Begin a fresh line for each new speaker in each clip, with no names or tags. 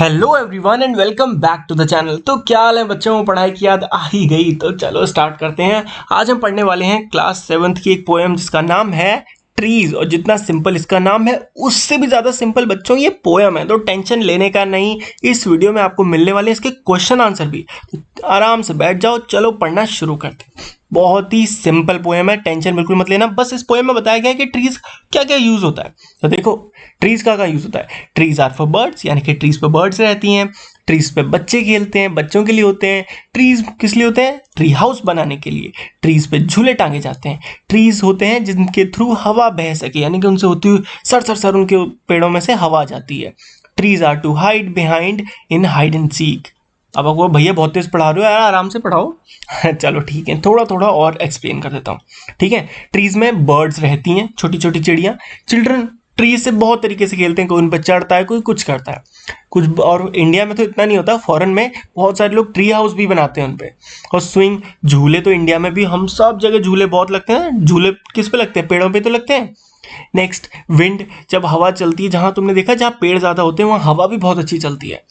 Hello everyone and welcome back to the channel. तो क्या हाल है बच्चों, पढ़ाई की याद आ ही गई तो चलो स्टार्ट करते हैं। आज हम पढ़ने वाले हैं क्लास 7th की एक पोएम जिसका नाम है ट्रीज। और जितना सिंपल इसका नाम है उससे भी ज्यादा सिंपल बच्चों ये पोएम है, तो टेंशन लेने का नहीं। इस वीडियो में आपको मिलने वाले इसके क्वेश्चन आंसर भी, तो आराम से बैठ जाओ, चलो पढ़ना शुरू करते हैं। बहुत ही सिंपल पोएम है, टेंशन बिल्कुल मत लेना। बस इस पोएम में बताया गया है कि ट्रीज क्या क्या यूज होता है। तो देखो ट्रीज का यूज होता है। ट्रीज आर फॉर बर्ड्स, यानी कि ट्रीज पे बर्ड्स रहती हैं। ट्रीज पे बच्चे खेलते हैं, बच्चों के लिए होते हैं। ट्रीज किस लिए होते हैं? ट्री हाउस बनाने के लिए। ट्रीज पे झूले टांगे जाते हैं। ट्रीज होते हैं जिनके थ्रू हवा बह सके, यानी कि उनसे होती हुई सर सर सर उनके पेड़ों में से हवा जाती है। Trees are to hide behind in hide and seek. अब आपको भैया बहुत तेज पढ़ा रहे हो यार, आराम से पढ़ाओ। चलो ठीक है, थोड़ा थोड़ा और एक्सप्लेन कर देता हूँ। ठीक है, ट्रीज में बर्ड्स रहती हैं, छोटी छोटी चिड़िया। चिल्ड्रन ट्रीज से बहुत तरीके से खेलते हैं, कोई उन पर चढ़ता है, कोई कुछ करता है कुछ। और इंडिया में तो इतना नहीं होता, फॉरेन में बहुत सारे लोग ट्री हाउस भी बनाते हैं उन पे। और स्विंग झूले तो इंडिया में भी हम सब जगह झूले बहुत लगते हैं। झूले किस पे लगते हैं? पेड़ों पे तो लगते हैं। नेक्स्ट, विंड, जब हवा चलती है, जहां तुमने देखा जहां पेड़ ज्यादा होते हैं वहां हवा भी बहुत अच्छी चलती है।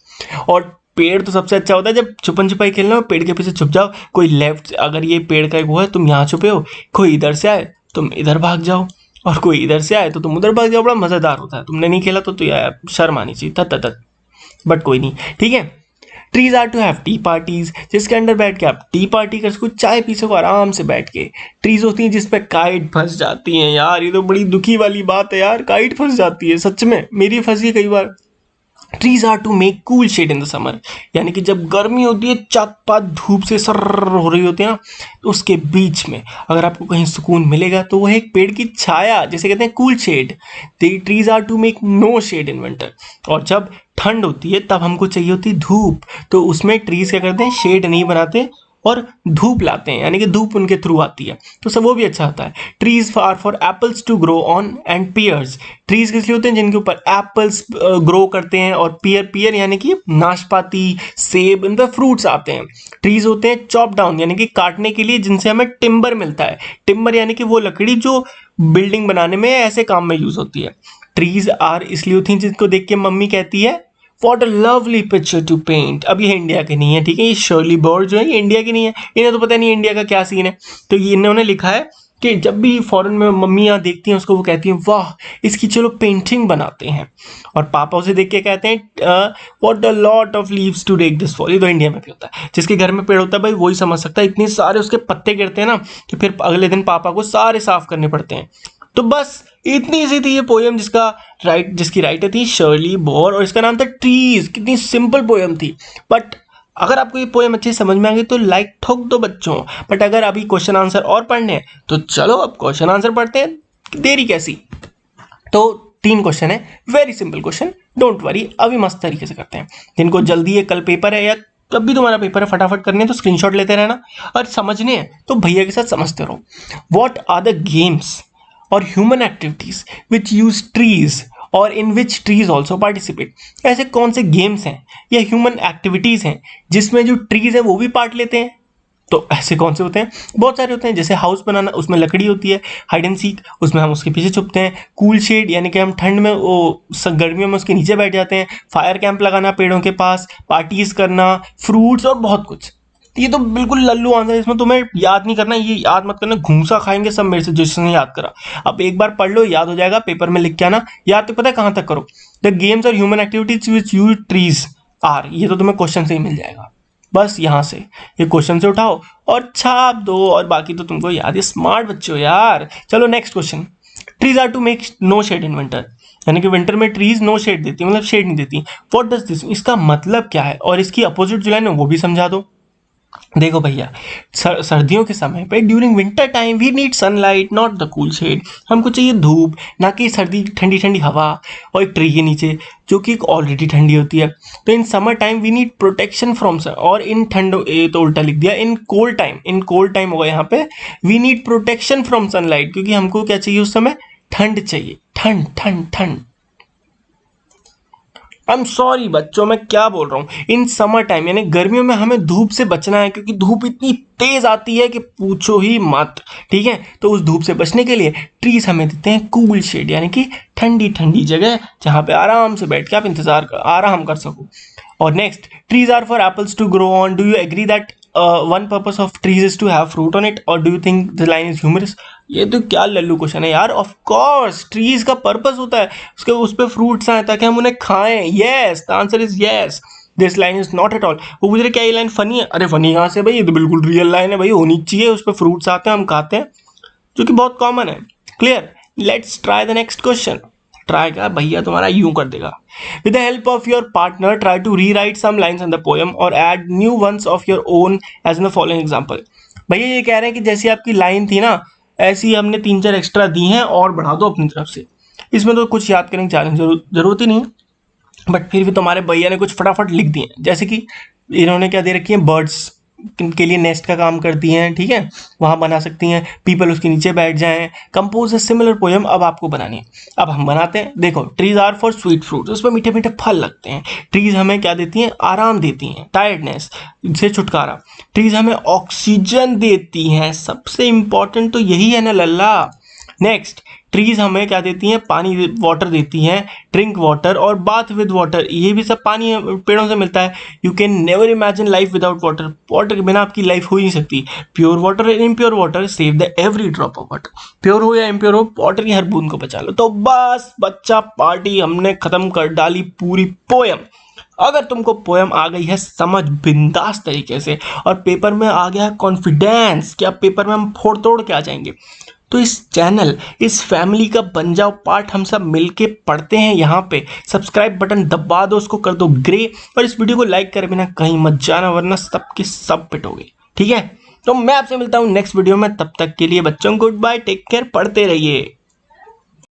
और पेड़ तो सबसे अच्छा होता है जब छुपन छुपाई खेलना हो, पेड़ के पीछे छुप जाओ। कोई लेफ्ट, अगर ये पेड़ का एक वो है, तुम यहाँ छुपे हो, कोई इधर से आए तुम इधर भाग जाओ, और कोई इधर से आए तो तुम उधर भाग जाओ। बड़ा मजेदार होता है। तुमने नहीं खेला तो यार शर्म आनी चाहिए था, बट कोई नहीं। ठीक है, trees are to have tea parties, जिसके अंदर बैठ के आप टी पार्टी कर सको, चाय पी सको आराम से बैठ के। ट्रीज होती हैं जिसपे काइट फंस जाती हैं। यार ये तो बड़ी दुखी वाली बात है यार, काइट फंस जाती है, सच में मेरी फंसी है कई बार। Trees are to make cool shade in the summer, यानी कि जब गर्मी होती है, चाक पात धूप से सर हो रही होती है ना, तो उसके बीच में अगर आपको कहीं सुकून मिलेगा तो वह एक पेड़ की छाया, जिसे कहते हैं cool shade. Trees are to make no shade in winter, और जब ठंड होती है तब हमको चाहिए होती धूप, तो उसमें ट्रीज क्या करते हैं? शेड नहीं बनाते और धूप लाते हैं, यानी कि धूप उनके थ्रू आती है, तो सब वो भी अच्छा होता है। Trees are for apples to grow on and pears, trees किस लिए होते हैं? जिनके ऊपर एप्पल्स ग्रो करते हैं, और पियर, पियर यानी कि नाशपाती, सेब, इन पर फ्रूट्स आते हैं। ट्रीज होते हैं चॉप डाउन, यानी कि काटने के लिए, जिनसे हमें टिम्बर मिलता है। टिम्बर यानी कि वो लकड़ी जो बिल्डिंग बनाने में ऐसे काम में यूज होती है। ट्रीज आर इसलिए होती हैं जिनको देख के मम्मी कहती है what a lovely picture to paint. अब ये इंडिया के नहीं है, ठीक है, ये शर्ली बर्ड जो है ये इंडिया की नहीं है, इन्हें तो पता नहीं इंडिया का क्या सीन है। तो ये इन्होंने लिखा है कि जब भी फॉरेन में मम्मियाँ देखती हैं उसको, वो कहती हैं वाह इसकी चलो पेंटिंग बनाते हैं। और पापा उसे देख के कहते हैं what a lot of leaves to take this fall. ये तो इंडिया में भी होता है, जिसके घर में पेड़ होता है भाई वही समझ सकता है। इतने सारे उसके पत्ते गिरते हैं ना कि फिर अगले दिन पापा को सारे साफ करने पड़ते हैं। तो बस इतनी सी थी ये पोएम, जिसकी राइटर थी शर्ली बोर, और इसका नाम था ट्रीज। कितनी सिंपल पोएम थी, बट अगर आपको ये पोएम अच्छे समझ में आ गई तो लाइक ठोक दो बच्चों। बट अगर अभी क्वेश्चन आंसर और पढ़ने हैं तो चलो अब क्वेश्चन आंसर पढ़ते हैं, देरी कैसी। तो 3 क्वेश्चन है, very simple question, don't worry, अभी मस्त तरीके से करते हैं। जिनको जल्दी है, कल पेपर है या कब भी तुम्हारा पेपर है, फटाफट करने तो स्क्रीनशॉट लेते रहना, और समझने हैं तो भैया के साथ समझते रहो। व्हाट आर द गेम्स और human activities which use trees और इन विच ट्रीज ऑल्सो पार्टिसिपेट। ऐसे कौन से गेम्स हैं या ह्यूमन एक्टिविटीज हैं जिसमें जो ट्रीज है वो भी पार्ट लेते हैं? तो ऐसे कौन से होते हैं? बहुत सारे होते हैं, जैसे हाउस बनाना, उसमें लकड़ी होती है। हाइड एंड सीक, उसमें हम उसके पीछे छुपते हैं। कूल शेड यानी कि हम ठंड में, वो गर्मियों में उसके नीचे बैठ जाते हैं। फायर कैंप लगाना पेड़ों के पास, पार्टीज करना, फ्रूट्स और बहुत कुछ। ये तो बिल्कुल लल्लू आंसर, इसमें तुम्हें याद नहीं करना, ये याद मत करना, घूसा खाएंगे सब मेरे से जिसने याद करा। अब एक बार पढ़ लो, याद हो जाएगा, पेपर में लिख के आना। याद तो पता है कहां तक करो? द गेम्स और human activities which use trees are, ये तो तुम्हें क्वेश्चन से ही मिल जाएगा। बस यहां से ये क्वेश्चन से उठाओ और छाप दो, और बाकी तो तुमको याद है। स्मार्ट बच्चों यार। चलो next question. Trees are to make no shade in winter, यानी कि विंटर में ट्रीज नो शेड देती, मतलब शेड नहीं देती। व्हाट डज दिस, इसका मतलब क्या है, और इसकी अपोजिट जो लाइन है वो भी समझा दो। देखो भैया, सर्दियों के समय पे during winter time we need sunlight not the cool shade. हमको चाहिए धूप, ना कि सर्दी, ठंडी ठंडी हवा और एक ट्री के नीचे जो कि ऑलरेडी ठंडी होती है। तो in summer time we need protection from sun, और इन ठंड, ये तो उल्टा लिख दिया, इन कोल्ड टाइम होगा यहाँ पे, we need protection from sunlight, क्योंकि हमको क्या चाहिए उस समय? ठंड चाहिए, ठंड ठंड ठंड। आई एम सॉरी बच्चों, मैं क्या बोल रहा हूँ। इन समर टाइम यानी गर्मियों में हमें धूप से बचना है, क्योंकि धूप इतनी तेज आती है कि पूछो ही मत। ठीक है, तो उस धूप से बचने के लिए ट्रीज हमें देते हैं कूल शेड, यानी कि ठंडी ठंडी जगह जहां पे आराम से बैठ के आप आराम कर सको। और next, trees are for apples to grow on, do you agree that one purpose of trees is to have fruit on it, और do you think the line is humorous? ये तो क्या लल्लू क्वेश्चन है यार। ऑफ कोर्स ट्रीज का purpose होता है उसके उस पे फ्रूट्स आए ताकि हम उन्हें खाएं। Yes, the answer is yes, this line is not at all. वो पूछ रहे क्या ये लाइन फनी है? अरे फनी कहाँ से भाई, ये तो बिल्कुल रियल लाइन है भाई, होनी चाहिए। उस पे फ्रूट्स आते हैं, हम खाते हैं, जो कि बहुत कॉमन है। Clear? Let's try the next question. Try का भैया तुम्हारा यूं कर देगा। With the help of your partner try to rewrite some lines in the poem और add new ones of your own as in the following example. भैया ये कह रहे हैं कि जैसी आपकी लाइन थी ना, ऐसी हमने 3-4 एक्स्ट्रा दी हैं और बढ़ा दो अपनी तरफ से। इसमें तो कुछ याद करने की जरूरत ही नहीं, बट फिर भी तुम्हारे भैया ने कुछ फटाफट लिख दिए। जैसे कि इन्होंने क्या दे रखी है, बर्ड्स के लिए नेस्ट का काम करती हैं, ठीक है, वहां बना सकती हैं। पीपल उसके नीचे बैठ जाएं। कंपोज अ सिमिलर पोएम, अब आपको बनानी है। अब हम बनाते हैं। देखो, trees are for sweet fruits, उसमें मीठे मीठे फल लगते हैं। ट्रीज हमें क्या देती हैं? आराम देती हैं, टायर्डनेस से छुटकारा। ट्रीज हमें ऑक्सीजन देती हैं, सबसे इंपॉर्टेंट तो यही है ना लल्ला। नेक्स्ट, ट्रीज हमें क्या देती हैं? पानी, वाटर देती हैं, ड्रिंक वाटर और बाथ विद वाटर, ये भी सब पानी पेड़ों से मिलता है। You can never imagine life without water, water के बिना आपकी लाइफ हो ही नहीं सकती। Pure water and impure water save the every drop of water, pure हो या इम्प्योर हो, वाटर की हर बूंद को बचा लो। तो बस बच्चा पार्टी, हमने खत्म कर डाली पूरी पोयम। अगर तुमको पोयम आ गई है समझ बिंदास तरीके से और पेपर में आ गया है कॉन्फिडेंस कि अब पेपर में हम फोड़ तोड़ के आ जाएंगे, तो इस चैनल, इस फैमिली का बन जाओ पार्ट। हम सब मिलके पढ़ते हैं यहाँ पे। सब्सक्राइब बटन दबा दो, उसको कर दो ग्रे, और इस वीडियो को लाइक करे बिना कहीं मत जाना, वरना सबके सब पिटोगे। ठीक है? तो मैं आपसे मिलता हूँ नेक्स्ट वीडियो में, तब तक के लिए बच्चों गुड बाय, टेक केयर, पढ़ते रहिए।